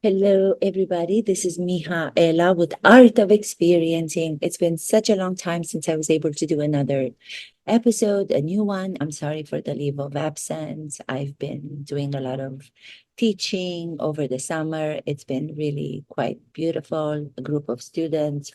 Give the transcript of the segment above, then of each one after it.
Hello, everybody. This is Miha Ella with Art of Experiencing. It's been such a long time since I was able to do another episode, a new one. I'm sorry for the leave of absence. I've been doing a lot of teaching over the summer. It's been really quite beautiful. A group of students,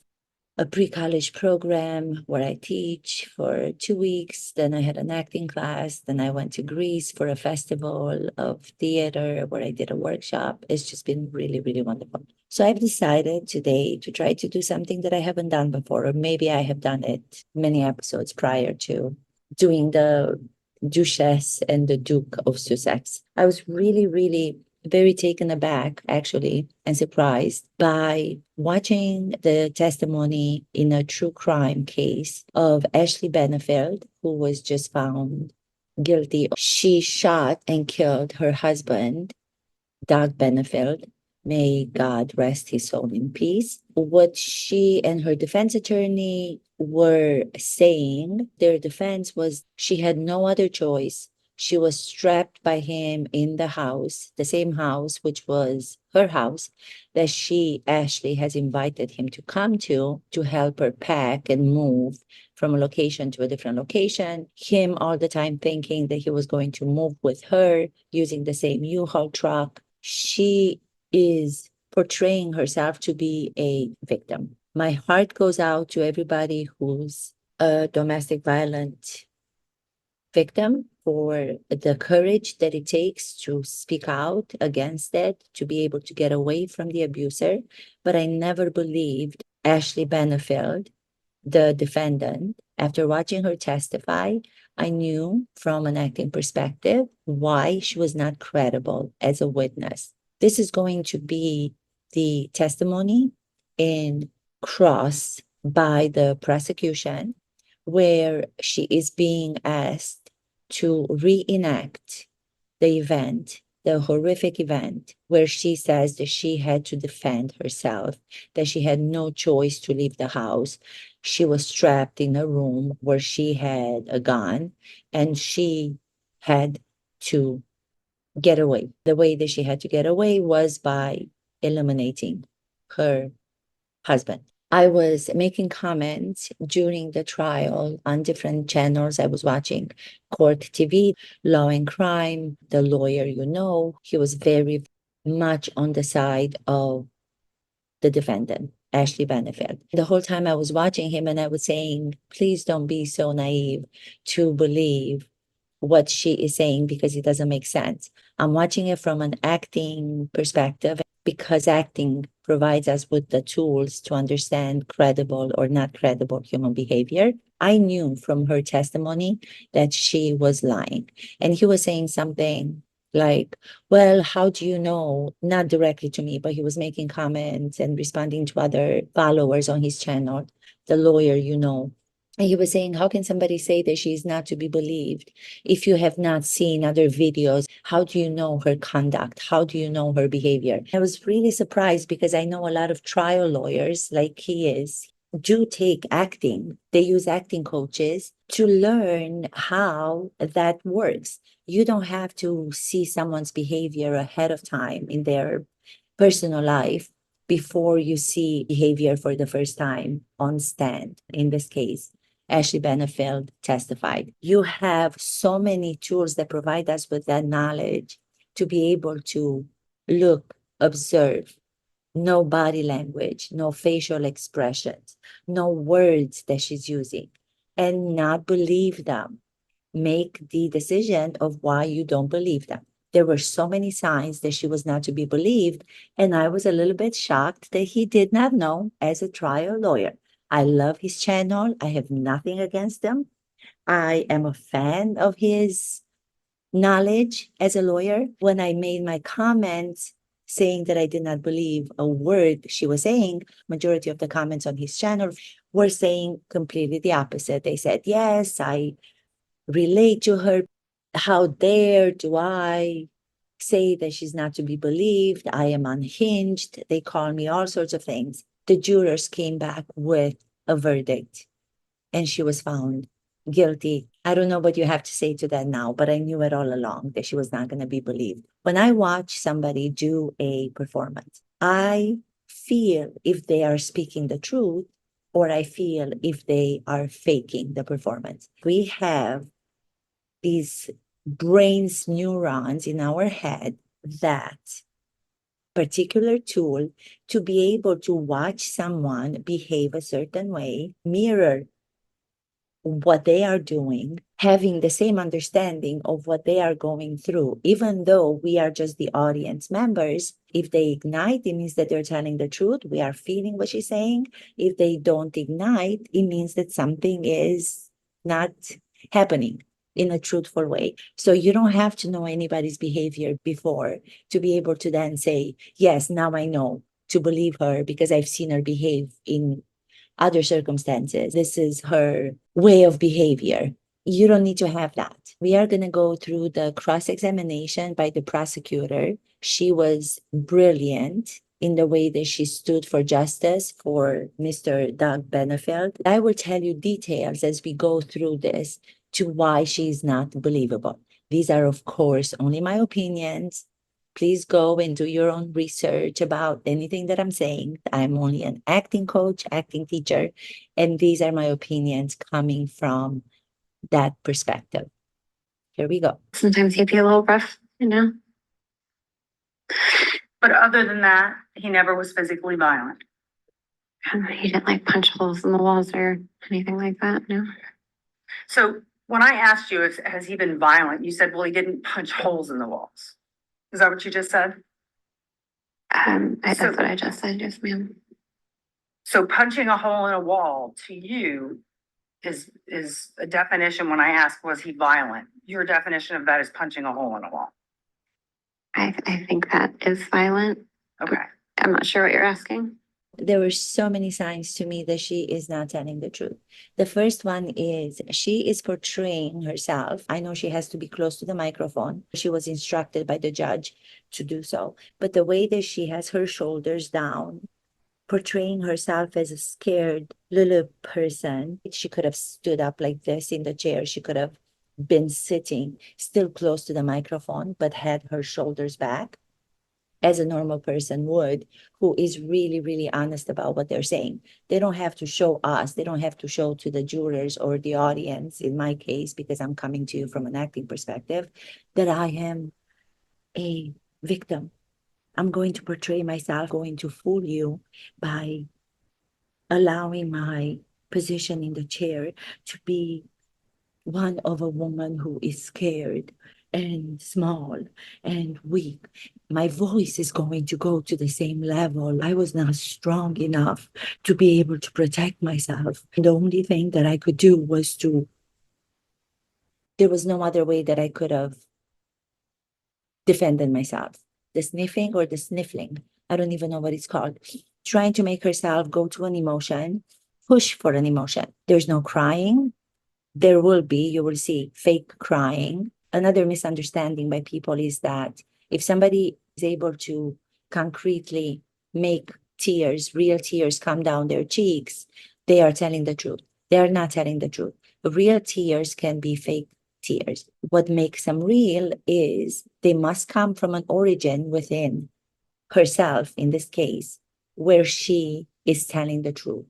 a pre-college program where I teach for 2 weeks. Then I had an acting class. Then I went to Greece for a festival of theater where I did a workshop. It's just been really, really wonderful. So I've decided today to try to do something that I haven't done before, or maybe I have done it many episodes prior to doing the Duchess and the Duke of Sussex. I was really, really very taken aback, actually, and surprised by watching the testimony in a true crime case of Ashley Benefeld, who was just found guilty. She shot and killed her husband, Doug Benefeld. May God rest his soul in peace. What she and her defense attorney were saying, their defense was she had no other choice. She was strapped by him in the house, the same house, which was her house, that she, Ashley, has invited him to come to help her pack and move from a location to a different location. Him all the time thinking that he was going to move with her using the same U-Haul truck. She is portraying herself to be a victim. My heart goes out to everybody who's a domestic violence victim for the courage that it takes to speak out against it, to be able to get away from the abuser. But I never believed Ashley Benefeld, the defendant. After watching her testify, I knew from an acting perspective why she was not credible as a witness. This is going to be the testimony in cross by the prosecution, where she is being asked to reenact the event, the horrific event, where she says that she had to defend herself, that she had no choice to leave the house. She was trapped in a room where she had a gun and she had to get away. The way that she had to get away was by eliminating her husband. I was making comments during the trial on different channels. I was watching Court TV, Law and Crime, The Lawyer You Know. He was very much on the side of the defendant, Ashley Benefeld. The whole time I was watching him and I was saying, please don't be so naive to believe what she is saying because it doesn't make sense. I'm watching it from an acting perspective because acting provides us with the tools to understand credible or not credible human behavior. I knew from her testimony that she was lying. And he was saying something like, well, how do you know? Not directly to me, but he was making comments and responding to other followers on his channel, The Lawyer You Know. And he was saying, how can somebody say that she is not to be believed if you have not seen other videos? How do you know her conduct? How do you know her behavior? I was really surprised because I know a lot of trial lawyers, like he is, do take acting. They use acting coaches to learn how that works. You don't have to see someone's behavior ahead of time in their personal life before you see behavior for the first time on stand. In this case, Ashley Benefeld testified. You have so many tools that provide us with that knowledge to be able to look, observe, no body language, no facial expressions, no words that she's using, and not believe them. Make the decision of why you don't believe them. There were so many signs that she was not to be believed, and I was a little bit shocked that he did not know as a trial lawyer. I love his channel. I have nothing against him. I am a fan of his knowledge as a lawyer. When I made my comments saying that I did not believe a word she was saying, majority of the comments on his channel were saying completely the opposite. They said, yes, I relate to her. How dare do I say that she's not to be believed? I am unhinged. They call me all sorts of things. The jurors came back with a verdict and she was found guilty I don't know what you have to say to that now, but I knew it all along that she was not going to be believed. When I watch somebody do a performance, I feel if they are speaking the truth or I feel if they are faking the performance. We have these brain's neurons in our head that particular tool to be able to watch someone behave a certain way, mirror what they are doing, having the same understanding of what they are going through, even though we are just the audience members. If they ignite, it means that they're telling the truth. We are feeling what she's saying. If they don't ignite, it means that something is not happening in a truthful way. So you don't have to know anybody's behavior before to be able to then say, yes, now I know to believe her because I've seen her behave in other circumstances. This is her way of behavior. You don't need to have that. We are going to go through the cross examination by the prosecutor. She was brilliant in the way that she stood for justice for Mr. Doug Benefeld. I will tell you details as we go through this to why she's not believable. These are, of course, only my opinions. Please go and do your own research about anything that I'm saying. I'm only an acting coach, acting teacher, and these are my opinions coming from that perspective. Here we go. Sometimes he'd be a little rough, you know? But other than that, he never was physically violent. He didn't like punch holes in the walls or anything like that, no? So when I asked you if has he been violent, you said, well, he didn't punch holes in the walls. Is that what you just said? That's what I just said, yes, ma'am. So punching a hole in a wall to you is a definition. When I asked, was he violent? Your definition of that is punching a hole in a wall. I think that is violent. Okay. I'm not sure what you're asking. There were so many signs to me that she is not telling the truth. The first one is she is portraying herself. I know she has to be close to the microphone. She was instructed by the judge to do so. But the way that she has her shoulders down, portraying herself as a scared little person, she could have stood up like this in the chair. She could have been sitting still close to the microphone, but had her shoulders back as a normal person would, who is really, really honest about what they're saying. They don't have to show us, they don't have to show to the jurors or the audience, in my case, because I'm coming to you from an acting perspective, that I am a victim. I'm going to portray myself, going to fool you by allowing my position in the chair to be one of a woman who is scared and small and weak. My voice is going to go to the same level. I was not strong enough to be able to protect myself. The only thing that I could do was there was no other way that I could have defended myself. The sniffing or the sniffling, I don't even know what it's called. Trying to make herself go to an emotion, push for an emotion. There's no crying. There will be, you will see fake crying. Another misunderstanding by people is that if somebody is able to concretely make tears, real tears come down their cheeks, they are telling the truth. They are not telling the truth. Real tears can be fake tears. What makes them real is they must come from an origin within herself, in this case, where she is telling the truth.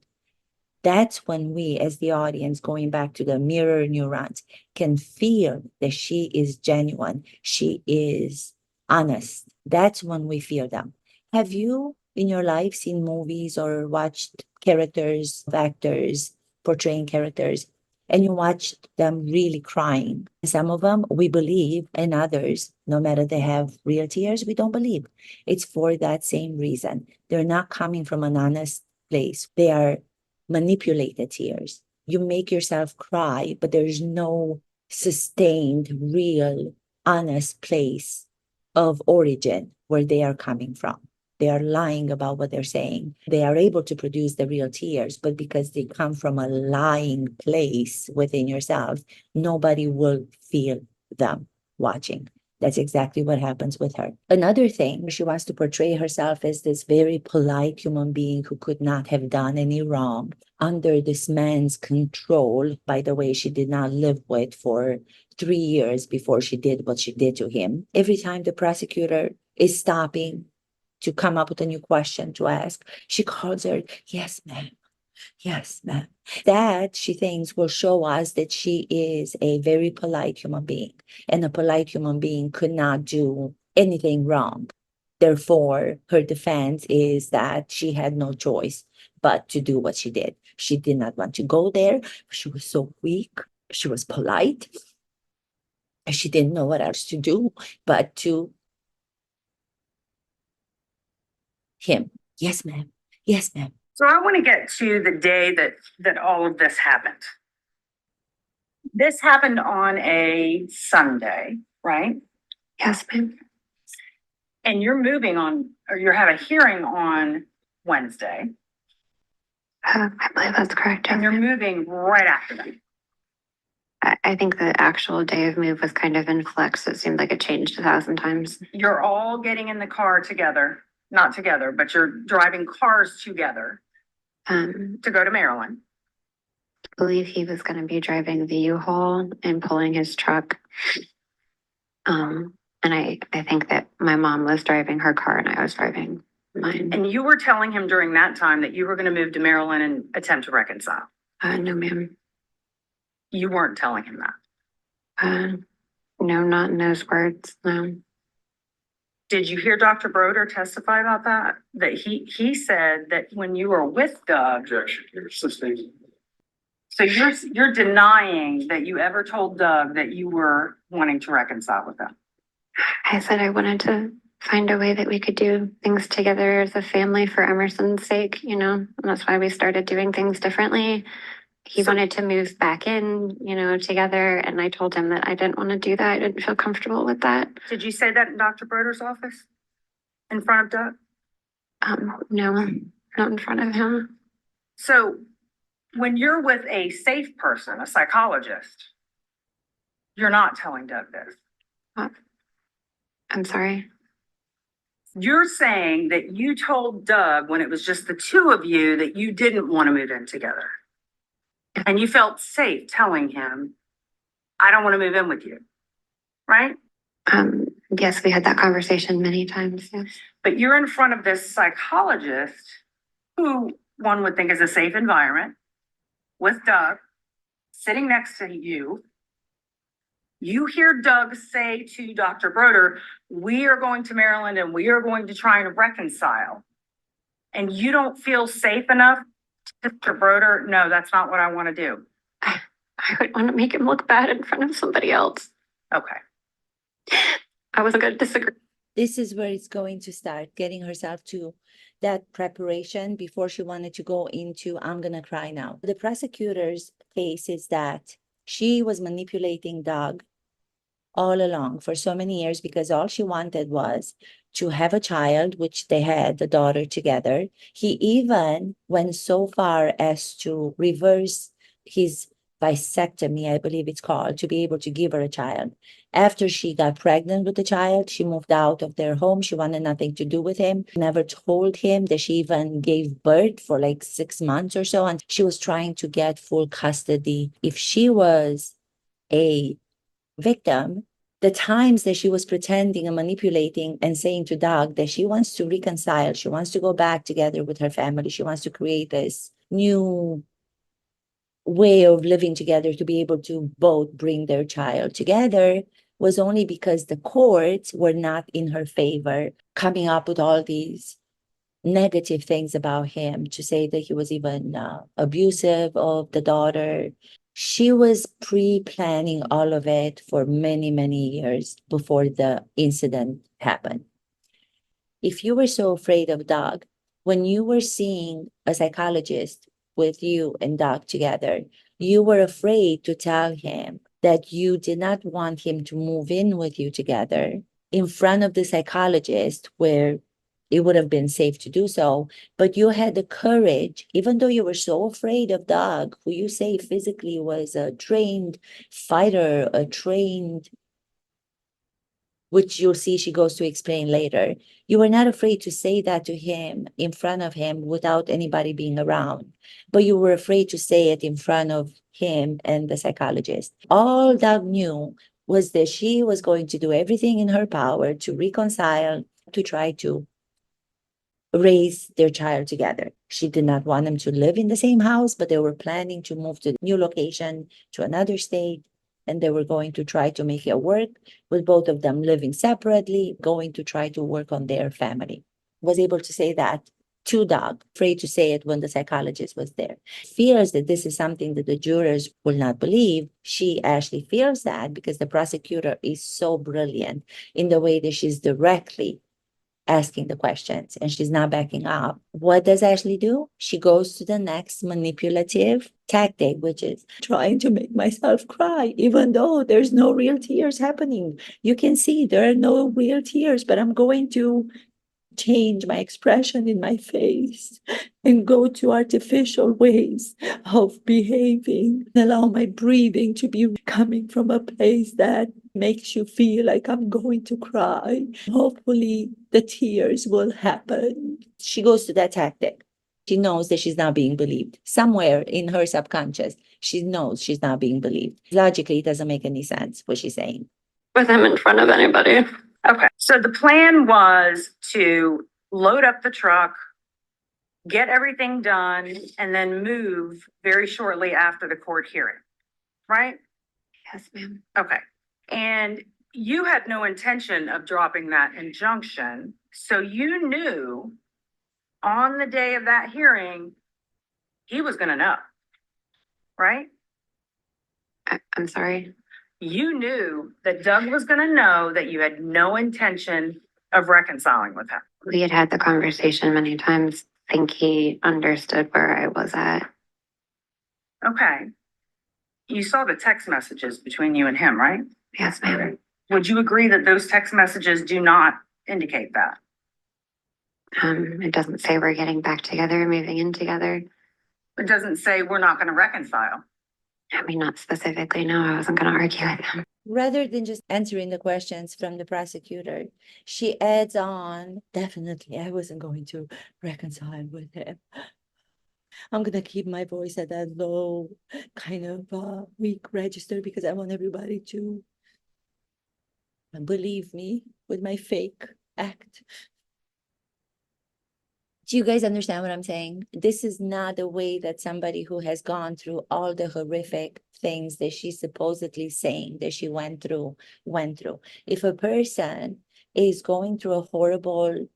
That's when we, as the audience, going back to the mirror neurons, can feel that she is genuine, she is honest. That's when we feel them. Have you, in your life, seen movies or watched characters, actors portraying characters, and you watched them really crying? Some of them we believe, and others, no matter they have real tears, we don't believe. It's for that same reason. They're not coming from an honest place. They are manipulated tears. You make yourself cry, but there's no sustained, real, honest place of origin where they are coming from. They are lying about what they're saying. They are able to produce the real tears, but because they come from a lying place within yourself, nobody will feel them watching. That's exactly what happens with her. Another thing, she wants to portray herself as this very polite human being who could not have done any wrong under this man's control, by the way, she did not live with for 3 years before she did what she did to him. Every time the prosecutor is stopping to come up with a new question to ask, she calls her, yes, ma'am. Yes, ma'am. That she thinks will show us that she is a very polite human being, and a polite human being could not do anything wrong. Therefore, her defense is that she had no choice but to do what she did. She did not want to go there. She was so weak. She was polite. She didn't know what else to do but to him. Yes, ma'am. Yes, ma'am. So I want to get to the day that all of this happened. This happened on a Sunday, right? Yes, ma'am. And you're moving on, or you have a hearing on Wednesday, I believe that's correct. and Yes. you're moving right after that. I think the actual day of move was kind of in flux. It seemed like it changed 1,000 times. You're all getting in the car together, not together, but you're driving cars together to go to Maryland. I believe he was going to be driving the U-Haul and pulling his truck. And I think that my mom was driving her car and I was driving mine. And you were telling him during that time that you were going to move to Maryland and attempt to reconcile. No, ma'am. You weren't telling him that. No, not in those words. No. Did you hear Dr. Broder testify about that? That he said that when you were with Doug. Objection, you're sustained. So you're denying that you ever told Doug that you were wanting to reconcile with him. I said I wanted to find a way that we could do things together as a family for Emerson's sake, and that's why we started doing things differently. He wanted to move back in, together. And I told him that I didn't want to do that. I didn't feel comfortable with that. Did you say that in Dr. Broder's office? In front of Doug? No, not in front of him. So when you're with a safe person, a psychologist, you're not telling Doug this. I'm sorry. You're saying that you told Doug when it was just the two of you that you didn't want to move in together. And you felt safe telling him, I don't want to move in with you, right? Yes, we had that conversation many times. Yes. But you're in front of this psychologist who one would think is a safe environment with Doug sitting next to you. You hear Doug say to Dr. Broder, we are going to Maryland and we are going to try and reconcile. And you don't feel safe enough, Dr. Broder, no, that's not what I want to do. I would want to make him look bad in front of somebody else. Okay. I wasn't going to disagree. This is where it's going to start, getting herself to that preparation before she wanted to go into, I'm going to cry now. The prosecutor's case is that she was manipulating Doug all along for so many years because all she wanted was to have a child, which they had the daughter together. He even went so far as to reverse his vasectomy, I believe it's called, to be able to give her a child. After she got pregnant with the child, she moved out of their home. She wanted nothing to do with him. Never told him that she even gave birth for like 6 months or so. And she was trying to get full custody. If she was a victim, the times that she was pretending and manipulating and saying to Doug that she wants to reconcile, she wants to go back together with her family, she wants to create this new way of living together to be able to both bring their child together, was only because the courts were not in her favor, coming up with all these negative things about him, to say that he was even abusive of the daughter. She was pre-planning all of it for many, many years before the incident happened. If you were so afraid of Doug, when you were seeing a psychologist with you and Doug together, you were afraid to tell him that you did not want him to move in with you together in front of the psychologist, where it would have been safe to do so, but you had the courage, even though you were so afraid of Doug, who you say physically was a trained fighter, a trained which you'll see she goes to explain later. You were not afraid to say that to him in front of him without anybody being around, but you were afraid to say it in front of him and the psychologist. All Doug knew was that she was going to do everything in her power to reconcile, to try to raise their child together. She did not want them to live in the same house, but they were planning to move to a new location, to another state, and they were going to try to make it work with both of them living separately, going to try to work on their family. Was able to say that to Doug, afraid to say it when the psychologist was there. Fears that this is something that the jurors will not believe. She actually feels that because the prosecutor is so brilliant in the way that she's directly asking the questions and she's not backing up. What does Ashley do? She goes to the next manipulative tactic, which is trying to make myself cry, even though there's no real tears happening. You can see there are no real tears, but I'm going to change my expression in my face and go to artificial ways of behaving, allow my breathing to be coming from a place that makes you feel like I'm going to cry. Hopefully the tears will happen. She goes to that tactic. She knows that she's not being believed. Somewhere in her subconscious, she knows she's not being believed. Logically, it doesn't make any sense what she's saying. With him in front of anybody. Okay, so the plan was to load up the truck, get everything done, and then move very shortly after the court hearing, right? Yes, ma'am. Okay, and you had no intention of dropping that injunction, so you knew on the day of that hearing, he was gonna know, right? I'm sorry. You knew that Doug was gonna know that you had no intention of reconciling with him. We had had the conversation many times. I think he understood where I was at. Okay. You saw the text messages between you and him, right? Yes, ma'am. Would you agree that those text messages do not indicate that? It doesn't say we're getting back together, moving in together. It doesn't say we're not gonna reconcile. I mean, not specifically. No, I wasn't going to argue with him. Rather than just answering the questions from the prosecutor, she adds on, definitely, I wasn't going to reconcile with him. I'm going to keep my voice at that low, kind of weak register because I want everybody to believe me with my fake act. Do you guys understand what I'm saying? This is not the way that somebody who has gone through all the horrific things that she's supposedly saying that she went through. If a person is going through a horrible,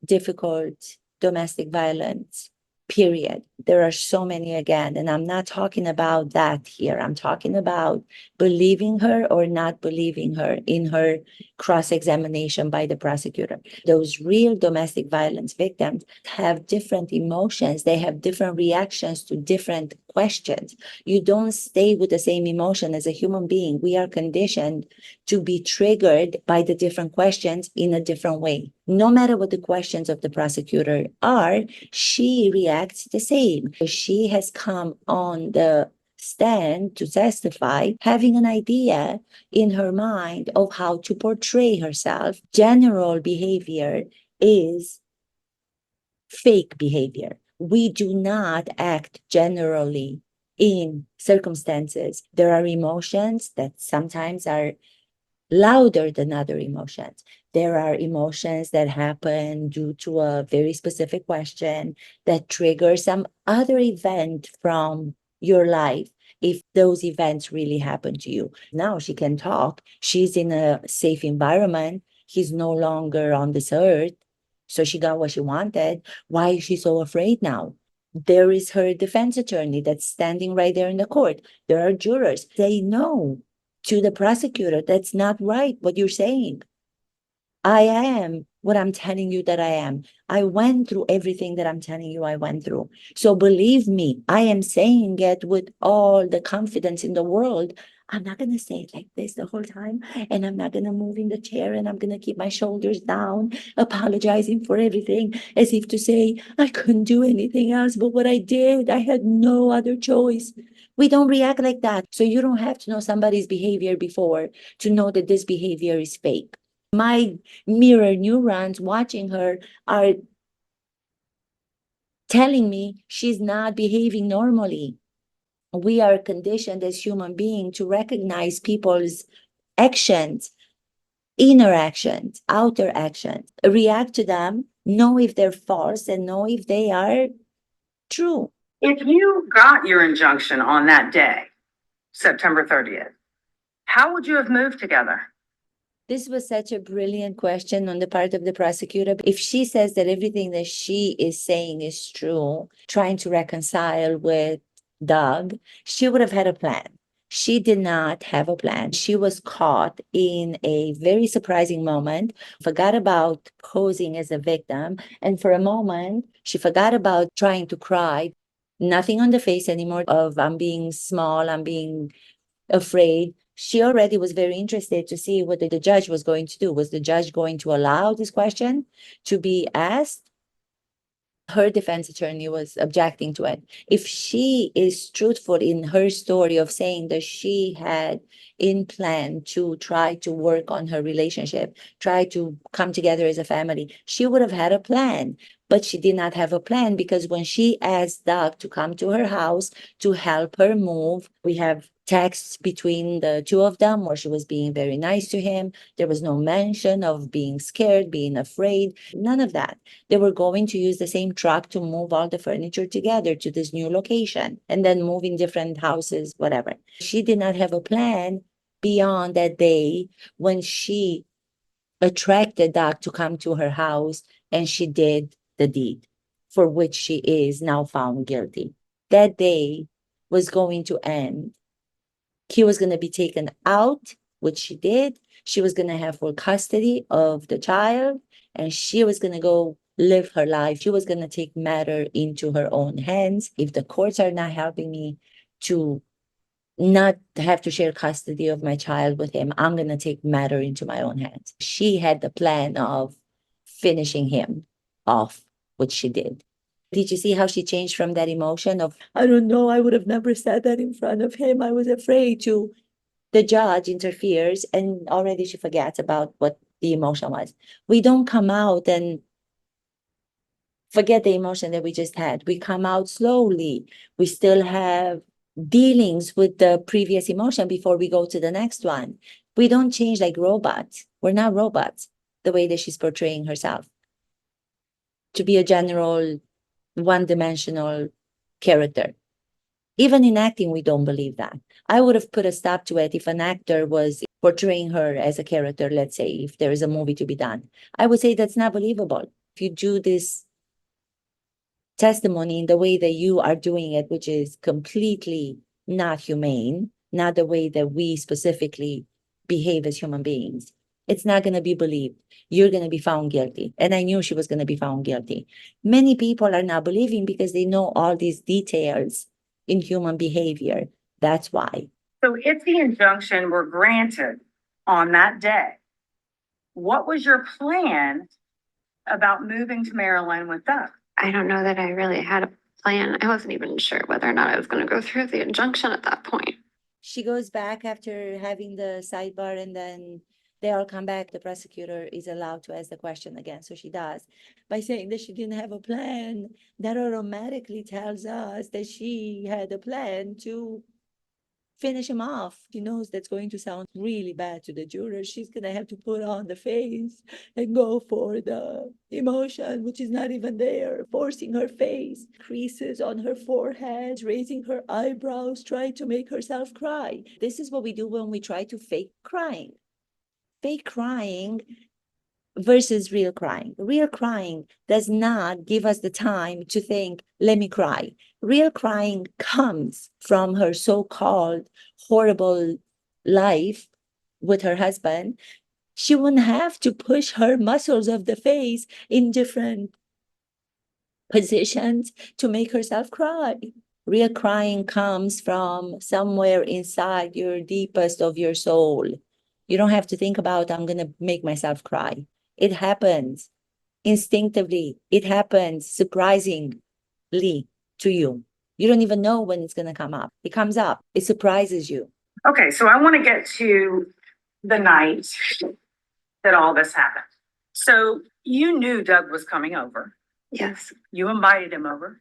difficult domestic violence, period, there are so many again. And I'm not talking about that here. I'm talking about believing her or not believing her in her cross-examination by the prosecutor. Those real domestic violence victims have different emotions. They have different reactions to different questions. You don't stay with the same emotion as a human being. We are conditioned to be triggered by the different questions in a different way. No matter what the questions of the prosecutor are, she reacts the same. She has come on the stand to testify, having an idea in her mind of how to portray herself. General behavior is fake behavior. We do not act generally in circumstances. There are emotions that sometimes are louder than other emotions. There are emotions that happen due to a very specific question that triggers some other event from your life. If those events really happen to you. Now she can talk. She's in a safe environment. He's no longer on this earth. So she got what she wanted. Why is she so afraid now? There is her defense attorney that's standing right there in the court. There are jurors. They know to the prosecutor, that's not right what you're saying. I am what I'm telling you that I am. I went through everything that I'm telling you I went through. So believe me, I am saying it with all the confidence in the world. I'm not going to say it like this the whole time. And I'm not going to move in the chair and I'm going to keep my shoulders down, apologizing for everything as if to say, I couldn't do anything else but what I did. I had no other choice. We don't react like that. So you don't have to know somebody's behavior before to know that this behavior is fake. My mirror neurons watching her are telling me she's not behaving normally. We are conditioned as human beings to recognize people's actions, inner actions, outer actions, react to them, know if they're false and know if they are true. If you got your injunction on that day, September 30th, how would you have moved together? This was such a brilliant question on the part of the prosecutor. If she says that everything that she is saying is true, trying to reconcile with Doug, she would have had a plan. She did not have a plan. She was caught in a very surprising moment, forgot about posing as a victim. And for a moment, she forgot about trying to cry. Nothing on the face anymore of I'm being small, I'm being afraid. She already was very interested to see what the judge was going to do. Was the judge going to allow this question to be asked? Her defense attorney was objecting to it. If she is truthful in her story of saying that she had in plan to try to work on her relationship, try to come together as a family, she would have had a plan. But she did not have a plan because when she asked Doug to come to her house to help her move, we have texts between the two of them where she was being very nice to him. There was no mention of being scared, being afraid, none of that. They were going to use the same truck to move all the furniture together to this new location and then move in different houses, whatever. She did not have a plan beyond that day when she attracted Doc to come to her house and she did the deed for which she is now found guilty. That day was going to end. He was going to be taken out, which she did. She was going to have full custody of the child and she was going to go live her life. She was going to take matter into her own hands. If the courts are not helping me to not have to share custody of my child with him, I'm going to take matter into my own hands. She had the plan of finishing him off, which she did. Did you see how she changed from that emotion of, I don't know, I would have never said that in front of him, I was afraid, to the judge interferes and already she forgets about what the emotion was. We don't come out and forget the emotion that we just had. We come out slowly. We still have dealings with the previous emotion before we go to the next one. We don't change like robots. We're not robots, the way that she's portraying herself. To be a general, one-dimensional character. Even in acting, we don't believe that. I would have put a stop to it if an actor was portraying her as a character, let's say, if there is a movie to be done. I would say that's not believable. If you do this testimony in the way that you are doing it, which is completely not humane, not the way that we specifically behave as human beings, it's not going to be believed. You're going to be found guilty. And I knew she was going to be found guilty. Many people are not believing because they know all these details in human behavior. That's why. So if the injunction were granted on that day, what was your plan about moving to Maryland with Doug? I don't know that I really had a plan. I wasn't even sure whether or not I was going to go through the injunction at that point. She goes back after having the sidebar and then they all come back. The prosecutor is allowed to ask the question again. So she does. By saying that she didn't have a plan, that automatically tells us that she had a plan to finish him off. She knows that's going to sound really bad to the jurors. She's going to have to put on the face and go for the emotion, which is not even there, forcing her face, creases on her forehead, raising her eyebrows, trying to make herself cry. This is what we do when we try to fake crying. Fake crying versus real crying. Real crying does not give us the time to think, let me cry. Real crying comes from her so-called horrible life with her husband. She wouldn't have to push her muscles of the face in different positions to make herself cry. Real crying comes from somewhere inside your deepest of your soul. You don't have to think about, I'm going to make myself cry. It happens instinctively. It happens surprisingly to you. You don't even know when it's going to come up. It comes up. It surprises you. Okay, so I want to get to the night that all this happened. So you knew Doug was coming over. Yes, You invited him over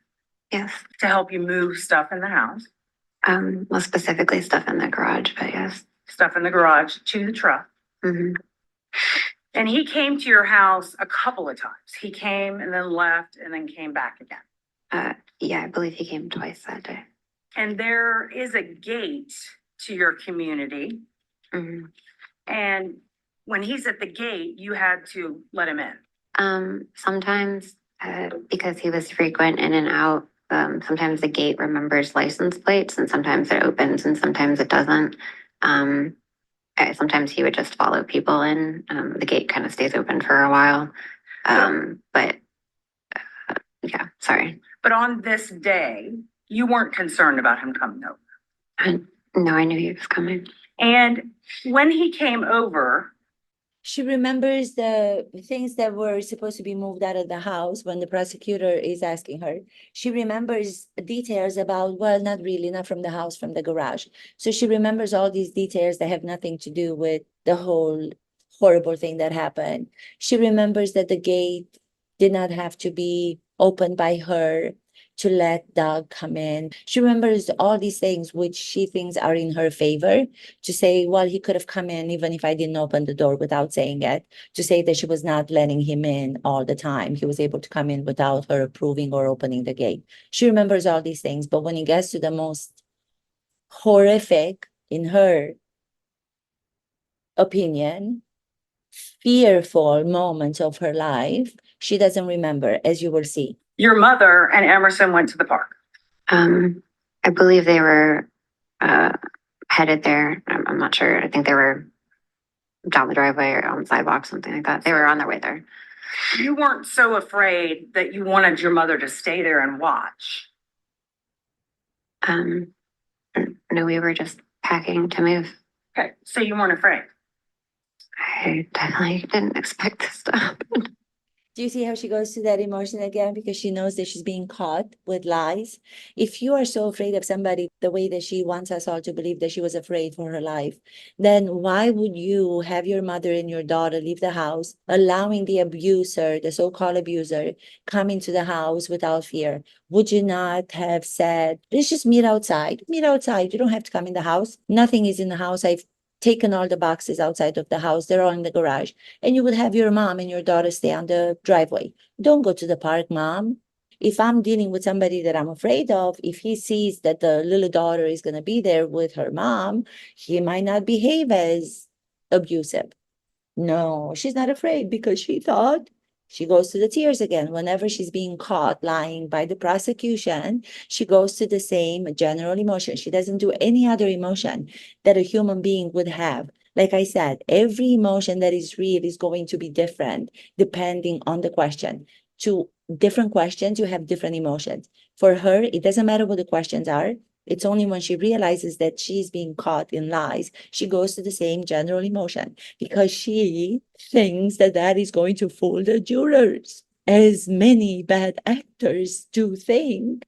yes. to help you move stuff in the house, Well, specifically stuff in the garage, but yes. stuff in the garage to the truck. Hmm. And he came to your house a couple of times. He came and then left and then came back again. Yeah, I believe he came twice that day. And there is a gate to your community. Hmm. And when he's at the gate, you had to let him in. Sometimes, because he was frequent in and out, sometimes the gate remembers license plates and sometimes it opens and sometimes it doesn't. Sometimes he would just follow people in. The gate kind of stays open for a while. But yeah, sorry. But on this day, you weren't concerned about him coming over. No, I knew he was coming. And when he came over, She remembers the things that were supposed to be moved out of the house when the prosecutor is asking her. She remembers details about, well, not really, not from the house, from the garage. So she remembers all these details that have nothing to do with the whole horrible thing that happened. She remembers that the gate did not have to be opened by her to let Doug come in. She remembers all these things which she thinks are in her favor, to say, well, he could have come in even if I didn't open the door without saying it, to say that she was not letting him in all the time. He was able to come in without her approving or opening the gate. She remembers all these things, but when it gets to the most horrific, in her opinion, fearful moments of her life, she doesn't remember, as you will see. your mother and Emerson went to the park. I believe they were headed there. I'm not sure. I think they were down the driveway or on the sidewalk, something like that. They were on their way there. You weren't so afraid that you wanted your mother to stay there and watch. No, we were just packing to move. Okay, so you weren't afraid. I definitely didn't expect this to happen. Do you see how she goes to that emotion again? Because she knows that she's being caught with lies. If you are so afraid of somebody the way that she wants us all to believe that she was afraid for her life, then why would you have your mother and your daughter leave the house, allowing the abuser, the so-called abuser, come into the house without fear? Would you not have said, let's just meet outside? Meet outside. You don't have to come in the house. Nothing is in the house. I've taken all the boxes outside of the house. They're all in the garage. And you would have your mom and your daughter stay on the driveway. Don't go to the park, mom. If I'm dealing with somebody that I'm afraid of, if he sees that the little daughter is going to be there with her mom, he might not behave as abusive. No, she's not afraid because she thought, she goes to the tears again. Whenever she's being caught lying by the prosecution, she goes to the same general emotion. She doesn't do any other emotion that a human being would have. Like I said, every emotion that is real is going to be different depending on the question. To different questions, you have different emotions. For her, it doesn't matter what the questions are. It's only when she realizes that she's being caught in lies, she goes to the same general emotion because she thinks that that is going to fool the jurors, as many bad actors do think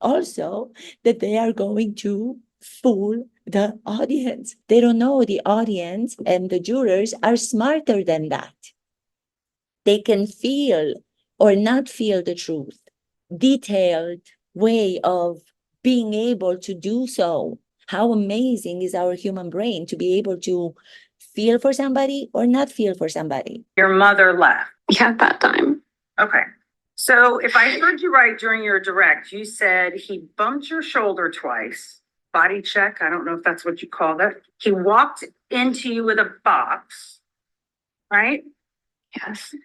also that they are going to fool the audience. They don't know the audience and the jurors are smarter than that. They can feel or not feel the truth. Detailed way of being able to do so. How amazing is our human brain to be able to feel for somebody or not feel for somebody. Your mother left. Yeah, at that time. Okay. So if I heard you right during your direct, you said he bumped your shoulder twice. Body check. I don't know if that's what you called it. He walked into you with a box, right? Yes.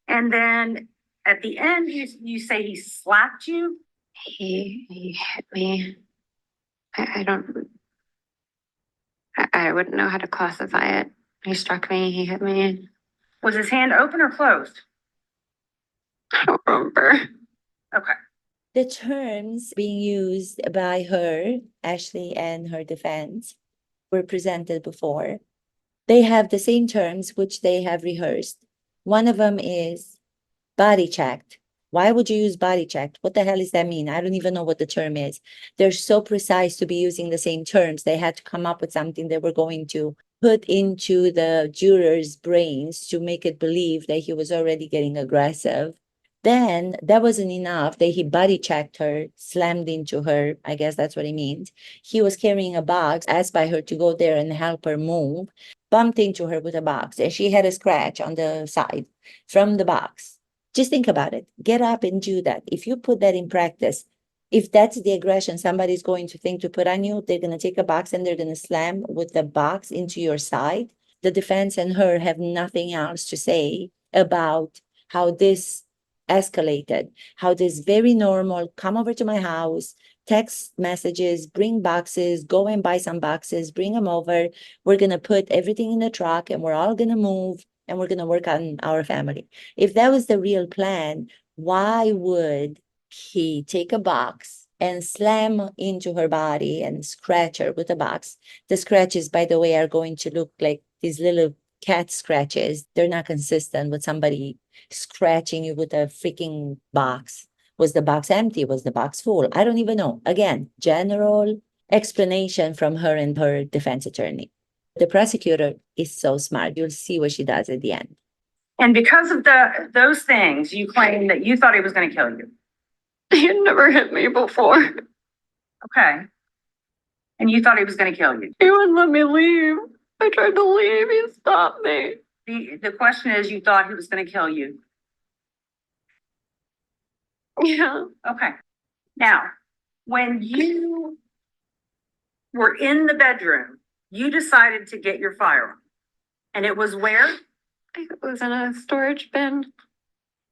And then at the end, you say he slapped you. He hit me. I don't. I wouldn't know how to classify it. He struck me. He hit me. Was his hand open or closed? I don't remember. Okay. The terms being used by her, Ashley, and her defense were presented before. They have the same terms which they have rehearsed. One of them is body checked. Why would you use body checked? What the hell does that mean? I don't even know what the term is. They're so precise to be using the same terms. They had to come up with something they were going to put into the jurors' brains to make it believe that he was already getting aggressive. Then that wasn't enough. That he body checked her, slammed into her. I guess that's what he means. He was carrying a box, asked by her to go there and help her move, bumped into her with a box, and she had a scratch on the side from the box. Just think about it. Get up and do that. If you put that in practice, if that's the aggression somebody's going to think to put on you, they're going to take a box and they're going to slam with the box into your side. The defense and her have nothing else to say about how this escalated, how this very normal, come over to my house, text messages, bring boxes, go and buy some boxes, bring them over. We're going to put everything in the truck and we're all going to move and we're going to work on our family. If that was the real plan, why would he take a box and slam into her body and scratch her with a box? The scratches, by the way, are going to look like these little cat scratches. They're not consistent with somebody scratching you with a freaking box. Was the box empty? Was the box full? I don't even know. Again, general explanation from her and her defense attorney. The prosecutor is so smart. You'll see what she does at the end. And because of those things, you claim that you thought he was going to kill you. He had never hit me before. Okay. And you thought he was going to kill you. He wouldn't let me leave. I tried to leave. He stopped me. The question is, you thought he was going to kill you. Yeah. Okay. Now, when you were in the bedroom, you decided to get your firearm. And it was where? It was in a storage bin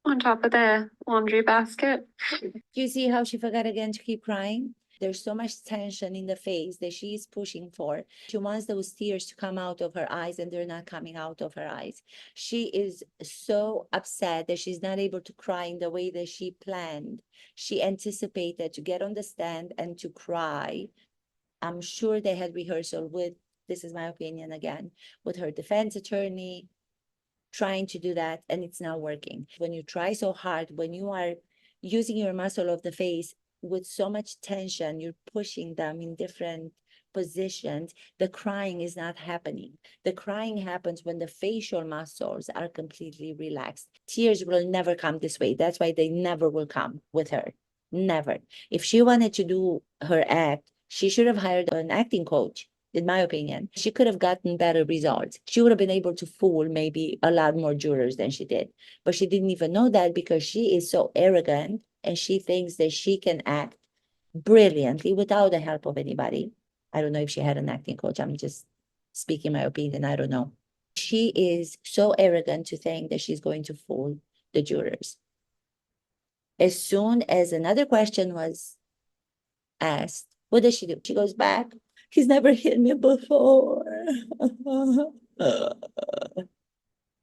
on top of the laundry basket. Do you see how she forgot again to keep crying? There's so much tension in the face that she is pushing for. She wants those tears to come out of her eyes and they're not coming out of her eyes. She is so upset that she's not able to cry in the way that she planned. She anticipated to get on the stand and to cry. I'm sure they had rehearsal with, this is my opinion again, with her defense attorney, trying to do that, and it's not working. When you try so hard, when you are using your muscle of the face with so much tension, you're pushing them in different positions, the crying is not happening. The crying happens when the facial muscles are completely relaxed. Tears will never come this way. That's why they never will come with her. Never. If she wanted to do her act, she should have hired an acting coach. In my opinion, she could have gotten better results. She would have been able to fool maybe a lot more jurors than she did. But she didn't even know that because she is so arrogant and she thinks that she can act brilliantly without the help of anybody. I don't know if she had an acting coach. I'm just speaking my opinion. I don't know. She is so arrogant to think that she's going to fool the jurors. As soon as another question was asked, what does she do? She goes back. He's never hit me before.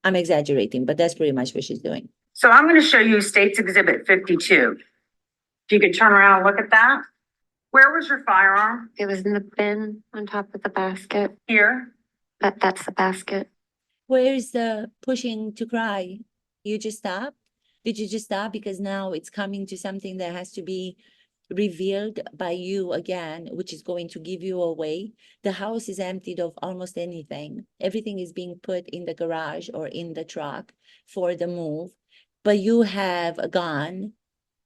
I'm exaggerating, but that's pretty much what she's doing. So I'm going to show you State's Exhibit 52. If you could turn around and look at that. Where was your firearm? It was in the bin on top of the basket. Here. That's the basket. Where's the pushing to cry? You just stopped? Did you just stop? Because now it's coming to something that has to be revealed by you again, which is going to give you away. The house is emptied of almost anything. Everything is being put in the garage or in the truck for the move. But you have a gun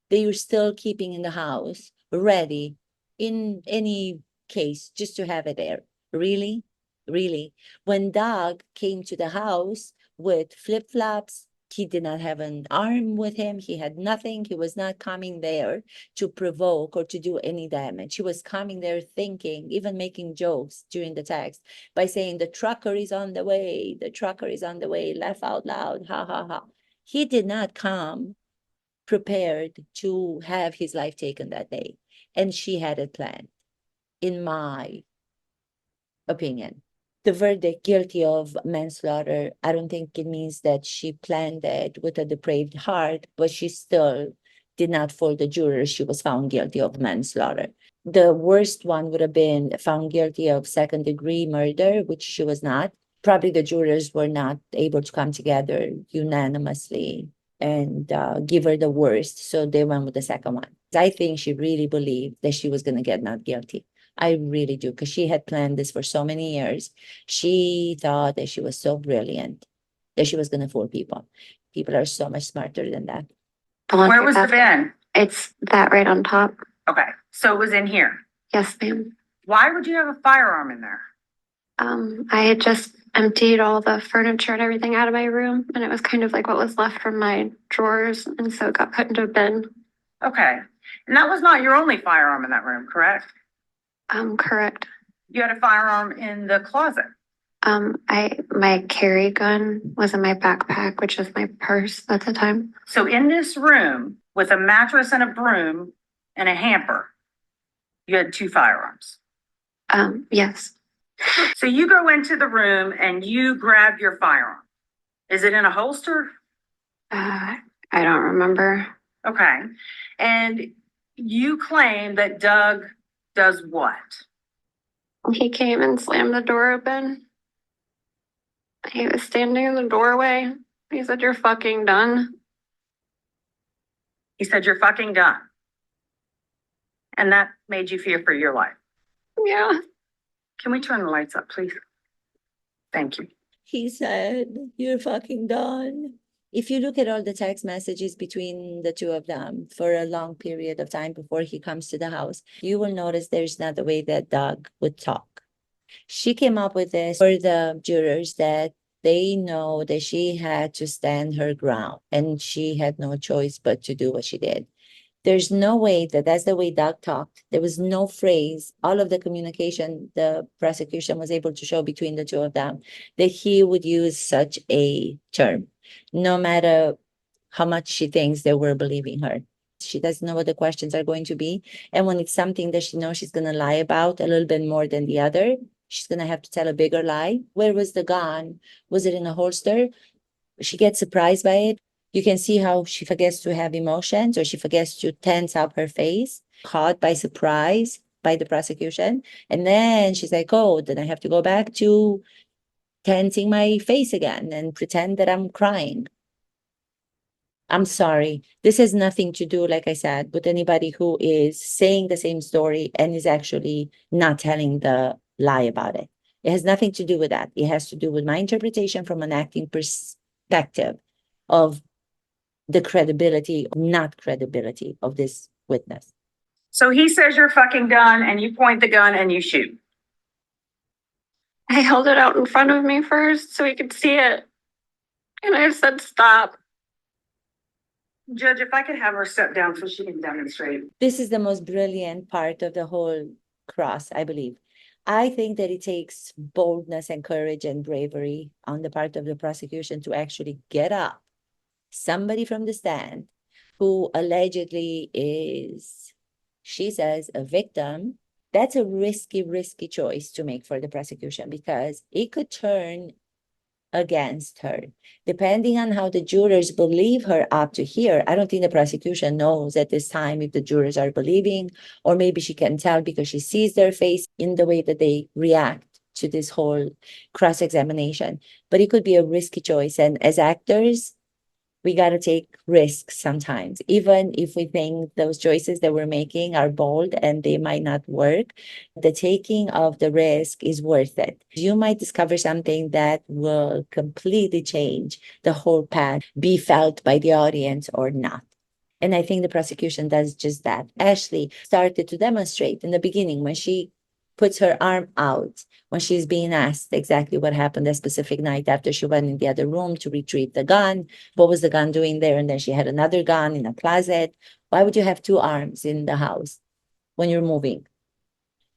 that you're still keeping in the house, ready in any case, just to have it there. Really? Really? When Doug came to the house with flip-flops, he did not have an arm with him. He had nothing. He was not coming there to provoke or to do any damage. He was coming there thinking, even making jokes during the text by saying, the trucker is on the way. The trucker is on the way. Laugh out loud. Ha, ha, ha. He did not come prepared to have his life taken that day. And she had it planned, in my opinion. The verdict, guilty of manslaughter, I don't think it means that she planned it with a depraved heart, but she still did not fool the jurors. She was found guilty of manslaughter. The worst one would have been found guilty of second-degree murder, which she was not. Probably the jurors were not able to come together unanimously and give her the worst, so they went with the second one. I think she really believed that she was going to get not guilty. I really do, because she had planned this for so many years. She thought that she was so brilliant, that she was going to fool people. People are so much smarter than that. Where was the bin? It's that right on top. Okay, so it was in here. Yes, ma'am. Why would you have a firearm in there? I had just emptied all the furniture and everything out of my room, and it was kind of like what was left from my drawers, and so it got put into a bin. Okay, and that was not your only firearm in that room, correct? Correct. You had a firearm in the closet. My carry gun was in my backpack, which was my purse at the time. So in this room with a mattress and a broom and a hamper, you had 2 firearms. Yes. So you go into the room and you grab your firearm. Is it in a holster? I don't remember. Okay. And you claim that Doug does what? He came and slammed the door open. He was standing in the doorway. He said, "You're fucking done." He said, "You're fucking done." And that made you fear for your life. Yeah. Can we turn the lights up, please? Thank you. He said, "You're fucking done." If you look at all the text messages between the two of them for a long period of time before he comes to the house, you will notice there's not the way that Doug would talk. She came up with this for the jurors, that they know that she had to stand her ground and she had no choice but to do what she did. There's no way that that's the way Doug talked. There was no phrase, all of the communication the prosecution was able to show between the two of them, that he would use such a term, no matter how much she thinks they were believing her. She doesn't know what the questions are going to be. And when it's something that she knows she's going to lie about a little bit more than the other, she's going to have to tell a bigger lie. Where was the gun? Was it in a holster? She gets surprised by it. You can see how she forgets to have emotions, or she forgets to tense up her face, caught by surprise by the prosecution. And then she's like, oh, then I have to go back to tensing my face again and pretend that I'm crying. I'm sorry. This has nothing to do, like I said, with anybody who is saying the same story and is actually not telling the lie about it. It has nothing to do with that. It has to do with my interpretation from an acting perspective of the credibility, not credibility of this witness. So he says you're fucking done and you point the gun and you shoot. I held it out in front of me first so he could see it. And I said, "Stop." Judge, if I could have her step down so she can demonstrate. This is the most brilliant part of the whole cross, I believe. I think that it takes boldness and courage and bravery on the part of the prosecution to actually get up somebody from the stand who allegedly is, she says, a victim. That's a risky choice to make for the prosecution, because it could turn against her. Depending on how the jurors believe her up to here, I don't think the prosecution knows at this time if the jurors are believing, or maybe she can tell because she sees their face in the way that they react to this whole cross-examination. But it could be a risky choice. And as actors, we got to take risks sometimes, even if we think those choices that we're making are bold and they might not work. The taking of the risk is worth it. You might discover something that will completely change the whole path, be felt by the audience or not. And I think the prosecution does just that. Ashley started to demonstrate in the beginning when she puts her arm out, when she's being asked exactly what happened that specific night after she went in the other room to retrieve the gun. What was the gun doing there? And then she had another gun in a closet. Why would you have 2 arms in the house when you're moving?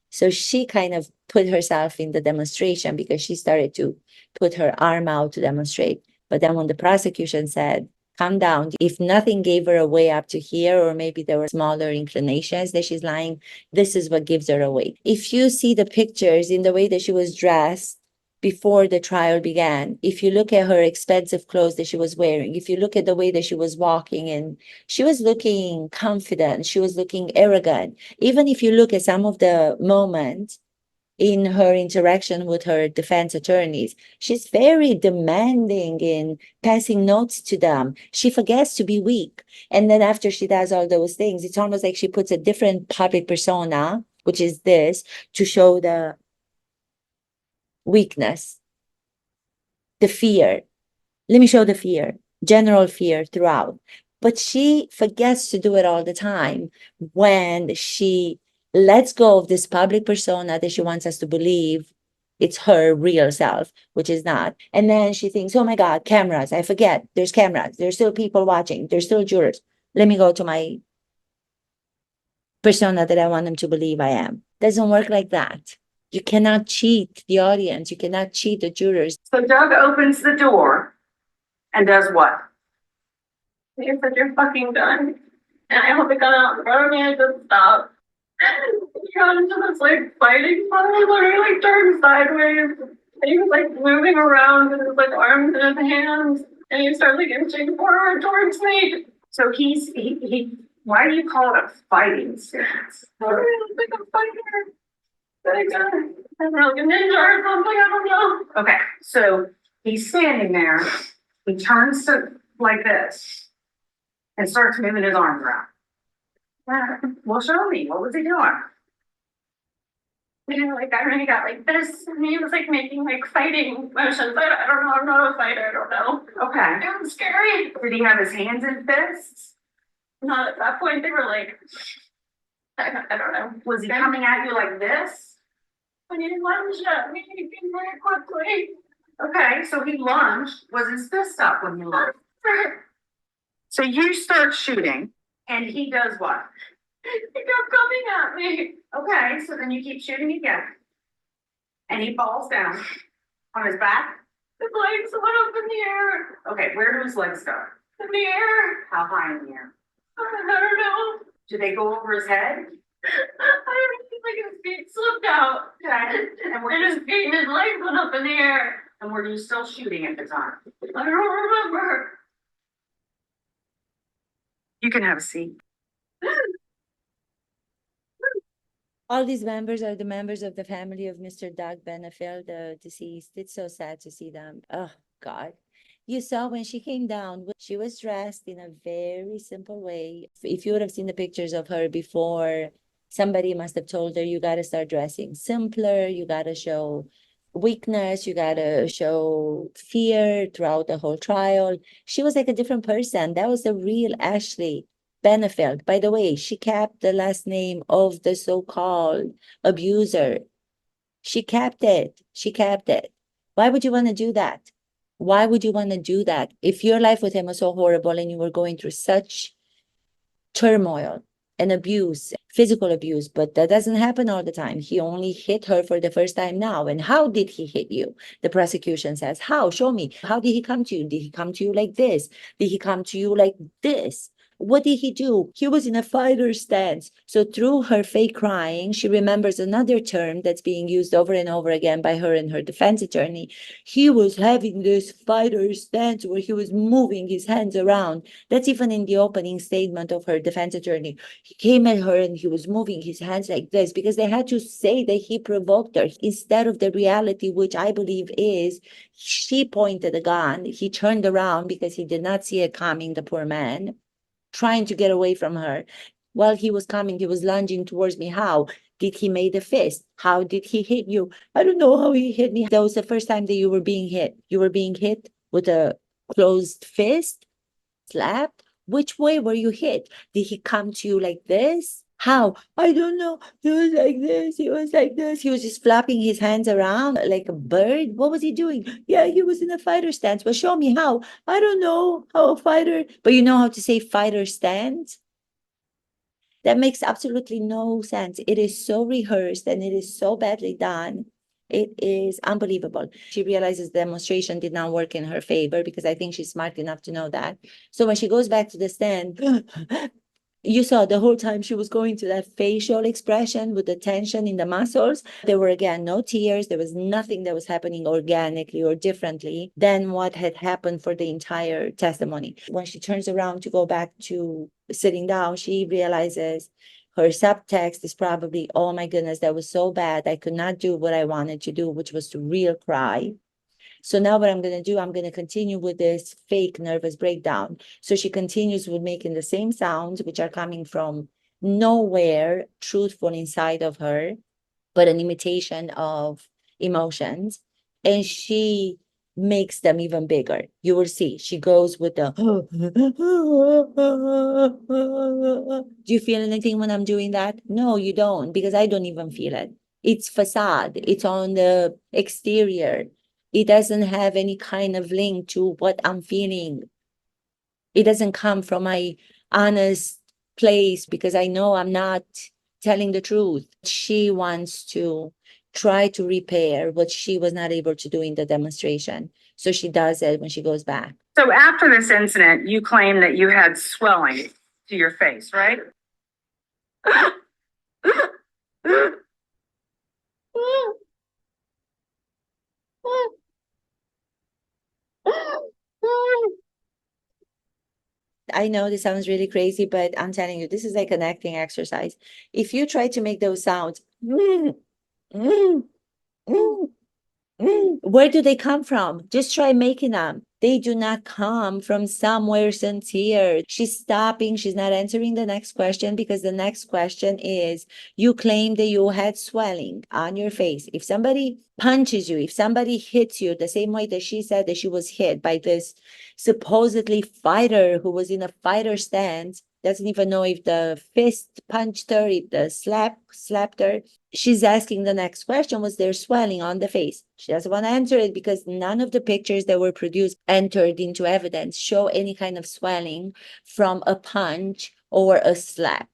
So she kind of put herself in the demonstration because she started to put her arm out to demonstrate. But then when the prosecution said, calm down, if nothing gave her away up to here, or maybe there were smaller inclinations that she's lying, this is what gives her away. If you see the pictures in the way that she was dressed before the trial began, if you look at her expensive clothes that she was wearing, if you look at the way that she was walking, and she was looking confident, she was looking arrogant. Even if you look at some of the moments in her interaction with her defense attorneys, she's very demanding in passing notes to them. She forgets to be weak. And then after she does all those things, it's almost like she puts a different public persona which is this, to show the weakness, the fear. Let me show the fear, general fear throughout. But she forgets to do it all the time when she lets go of this public persona that she wants us to believe it's her real self, which is not. And then she thinks, oh my God, cameras. I forget there's cameras. There's still people watching. There's still jurors. Let me go to my persona that I want them to believe I am. Doesn't work like that. You cannot cheat the audience. You cannot cheat the jurors. So Doug opens the door and does what? You said you're fucking done. And I hope it got out in front of me and just stop. He got into this like fighting fight, literally like turned sideways. And he was like moving around with his like arms in his hands. And he started like inching forward towards me. So he why do you call it a fighting stance? Like a fighter. Like a ninja or something, I don't know. Okay, so he's standing there, he turns to like this and starts moving his arms around. Well, show me, what was he doing? And like I really got like this, and he was like making like fighting motions. I don't know, I'm not a fighter, I don't know. Okay, It was scary. did he have his hands in fists? Not at that point, they were like, I don't know. Was he coming at you like this? When he lunged at me very quickly. Okay, so he lunged, was his fist up when he lunged? So you start shooting, and he does what? He kept coming at me. Okay, so then you keep shooting again. And he falls down on his back. His legs went up in the air. Okay, where do his legs go? In the air. How high in the air? I don't know. Do they go over his head? I don't think like his feet slipped out. Okay. And his feet and his legs went up in the air. And were you still shooting at the time? I don't remember. You can have a seat. All these members are the members of the family of Mr. Doug Benefield, the deceased. It's so sad to see them. Oh, God. You saw when she came down, she was dressed in a very simple way. If you would have seen the pictures of her before, somebody must have told her, you got to start dressing simpler. You got to show weakness. You got to show fear throughout the whole trial. She was like a different person. That was the real Ashley Benefield. By the way, she kept the last name of the so-called abuser. She kept it. She kept it. Why would you want to do that? Why would you want to do that? If your life with him was so horrible and you were going through such turmoil and abuse, physical abuse, but that doesn't happen all the time. He only hit her for the first time now. And how did he hit you? The prosecution says, how? Show me. How did he come to you? Did he come to you like this? Did he come to you like this? What did he do? He was in a fighter stance. So through her fake crying, she remembers another term that's being used over and over again by her and her defense attorney. He was having this fighter stance where he was moving his hands around. That's even in the opening statement of her defense attorney. He came at her and he was moving his hands like this because they had to say that he provoked her instead of the reality, which I believe is she pointed a gun. He turned around because he did not see it coming, the poor man, trying to get away from her. While he was coming, he was lunging towards me. How did he make a fist? How did he hit you? I don't know how he hit me. That was the first time that you were being hit. You were being hit with a closed fist, slapped. Which way were you hit? Did he come to you like this? How? I don't know. He was like this. He was like this. He was just flapping his hands around like a bird. What was he doing? Yeah, he was in a fighter stance. But show me how. I don't know how a fighter, but you know how to say fighter stance? That makes absolutely no sense. It is so rehearsed and it is so badly done. It is unbelievable. She realizes the demonstration did not work in her favor because I think she's smart enough to know that. So when she goes back to the stand, you saw the whole time she was going to that facial expression with the tension in the muscles. There were, again, no tears. There was nothing that was happening organically or differently than what had happened for the entire testimony. When she turns around to go back to sitting down, she realizes her subtext is probably, oh my goodness, that was so bad. I could not do what I wanted to do, which was to real cry. So now what I'm going to do, I'm going to continue with this fake nervous breakdown. So she continues with making the same sounds, which are coming from nowhere truthful inside of her, but an imitation of emotions. And she makes them even bigger. You will see. She goes with the do you feel anything when I'm doing that? No, you don't, because I don't even feel it. It's facade, it's on the exterior. It doesn't have any kind of link to what I'm feeling. It doesn't come from my honest place because I know I'm not telling the truth. She wants to try to repair what she was not able to do in the demonstration. So she does it when she goes back. So after this incident, you claim that you had swelling to your face, right? I know this sounds really crazy, but I'm telling you, this is like an acting exercise. If you try to make those sounds, where do they come from? Just try making them. They do not come from somewhere sincere. She's stopping. She's not answering the next question because the next question is, you claim that you had swelling on your face. If somebody punches you, if somebody hits you the same way that she said that she was hit by this supposedly fighter who was in a fighter stance, doesn't even know if the fist punched her, if the slapped her. She's asking the next question, was there swelling on the face? She doesn't want to answer it because none of the pictures that were produced entered into evidence show any kind of swelling from a punch or a slap.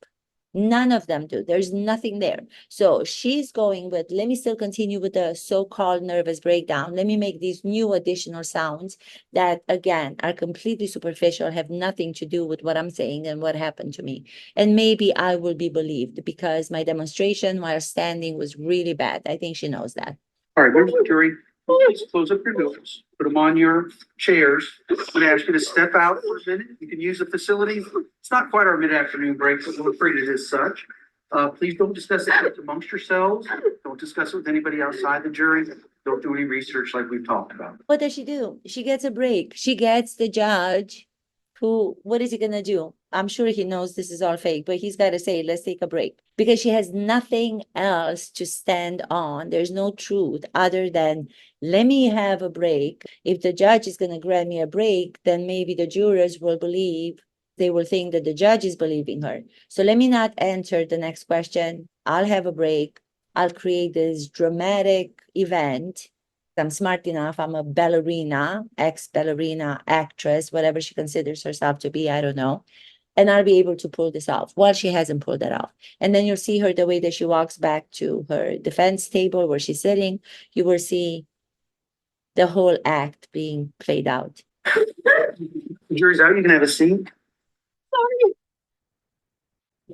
None of them do. There's nothing there. So she's going with, let me still continue with the so-called nervous breakdown. Let me make these new additional sounds that, again, are completely superficial, have nothing to do with what I'm saying and what happened to me. And maybe I will be believed because my demonstration while standing was really bad. I think she knows that. All right, members of the jury, please close up your notes, put them on your chairs. I'm going to ask you to step out for a minute. You can use the facility. It's not quite our mid-afternoon break, but we'll treat it as such. Please don't discuss it amongst yourselves. Don't discuss it with anybody outside the jury. Don't do any research like we've talked about. What does she do? She gets a break. She gets the judge who, what is he gonna do? I'm sure he knows this is all fake, but he's got to say, let's take a break because she has nothing else to stand on. There's no truth other than let me have a break. If the judge is gonna grant me a break, then maybe the jurors will believe, they will think that the judge is believing her. So let me not answer the next question. I'll have a break. I'll create this dramatic event. I'm smart enough. I'm a ballerina, ex-ballerina, actress, whatever she considers herself to be. I don't know. And I'll be able to pull this off. Well, she hasn't pulled that off. And then you'll see her the way that she walks back to her defense table where she's sitting. You will see the whole act being played out. The jury's out. You can have a seat.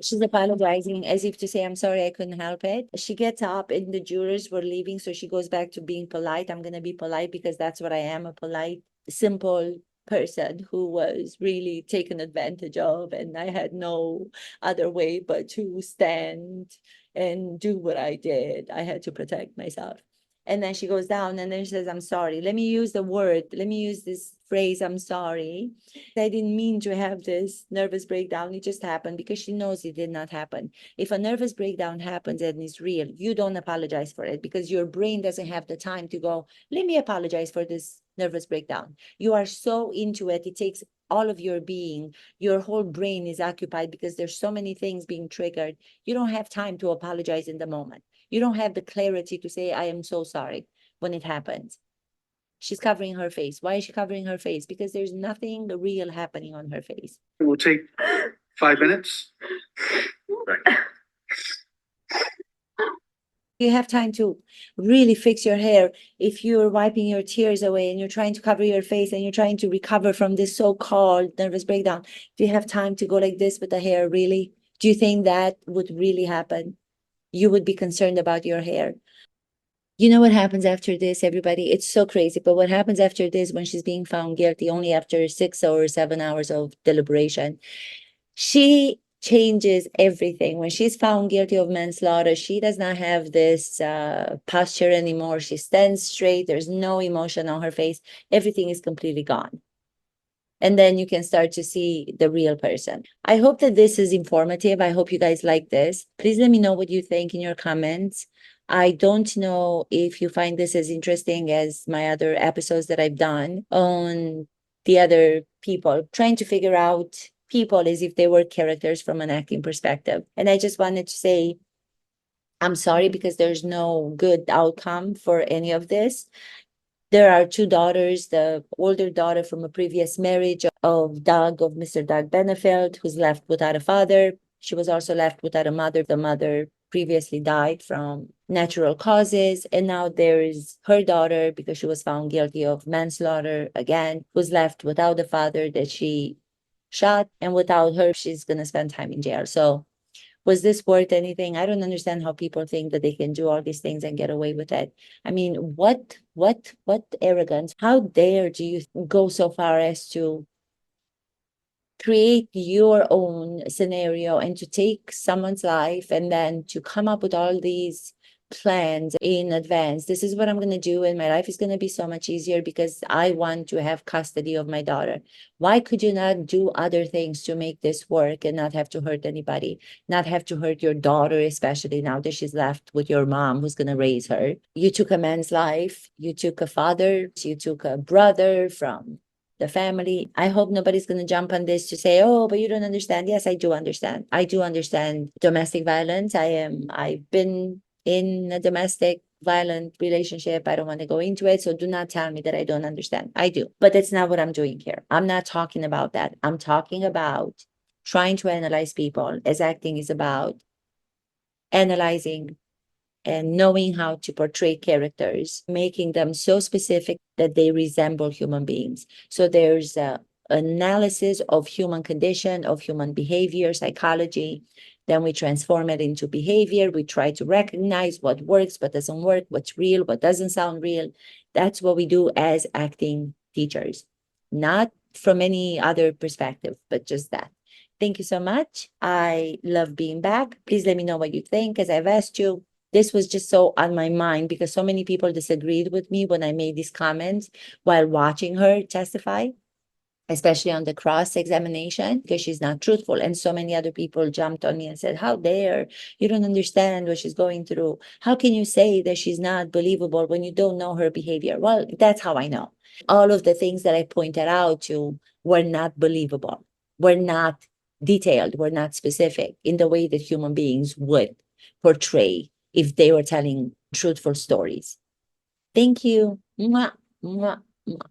She's apologizing as if to say, I'm sorry, I couldn't help it. She gets up and the jurors were leaving. So she goes back to being polite. I'm going to be polite because that's what I am, a polite, simple person who was really taken advantage of. And I had no other way but to stand and do what I did. I had to protect myself. And then she goes down and then she says, I'm sorry. Let me use the word, let me use this phrase, I'm sorry. I didn't mean to have this nervous breakdown. It just happened because she knows it did not happen. If a nervous breakdown happens and is real, you don't apologize for it because your brain doesn't have the time to go, let me apologize for this nervous breakdown. You are so into it. It takes all of your being. Your whole brain is occupied because there's so many things being triggered. You don't have time to apologize in the moment. You don't have the clarity to say, I am so sorry when it happens. She's covering her face. Why is she covering her face? Because there's nothing real happening on her face. It will take 5 minutes. You have time to really fix your hair. If you're wiping your tears away and you're trying to cover your face and you're trying to recover from this so-called nervous breakdown, do you have time to go like this with the hair, really? Do you think that would really happen? You would be concerned about your hair. You know what happens after this, everybody? It's so crazy. But what happens after this when she's being found guilty only after 6 or 7 hours of deliberation? She changes everything. When she's found guilty of manslaughter, she does not have this posture anymore. She stands straight. There's no emotion on her face. Everything is completely gone. And then you can start to see the real person. I hope that this is informative. I hope you guys like this. Please let me know what you think in your comments. I don't know if you find this as interesting as my other episodes that I've done on the other people, trying to figure out people as if they were characters from an acting perspective. And I just wanted to say, I'm sorry because there's no good outcome for any of this. There are two daughters, the older daughter from a previous marriage of Mr. Doug Benefeld, who's left without a father. She was also left without a mother. The mother previously died from natural causes. And now there is her daughter, because she was found guilty of manslaughter again, who's left without a father that she shot. And without her, she's going to spend time in jail. So was this worth anything? I don't understand how people think that they can do all these things and get away with it. I mean, what arrogance? How dare do you go so far as to create your own scenario and to take someone's life and then to come up with all these plans in advance? This is what I'm going to do, and my life is going to be so much easier because I want to have custody of my daughter. Why could you not do other things to make this work and not have to hurt anybody, not have to hurt your daughter, especially now that she's left with your mom who's going to raise her? You took a man's life, you took a father, you took a brother from the family. I hope nobody's going to jump on this to say, oh, but you don't understand. Yes, I do understand. I do understand domestic violence. I've been in a domestic violent relationship. I don't want to go into it. So do not tell me that I don't understand. I do. But that's not what I'm doing here. I'm not talking about that. I'm talking about trying to analyze people, as acting is about analyzing and knowing how to portray characters, making them so specific that they resemble human beings. So there's a analysis of human condition, of human behavior, psychology. Then we transform it into behavior. We try to recognize what works, what doesn't work, what's real, what doesn't sound real. That's what we do as acting teachers, not from any other perspective, but just that. Thank you so much. I love being back. Please let me know what you think, as I've asked you. This was just so on my mind because so many people disagreed with me when I made these comments while watching her testify, especially on the cross-examination, because she's not truthful. And so many other people jumped on me and said, how dare, you don't understand what she's going through. How can you say that she's not believable when you don't know her behavior? Well, that's how I know. All of the things that I pointed out to were not believable, were not detailed, were not specific in the way that human beings would portray if they were telling truthful stories. Thank you. Mwah, mwah, mwah.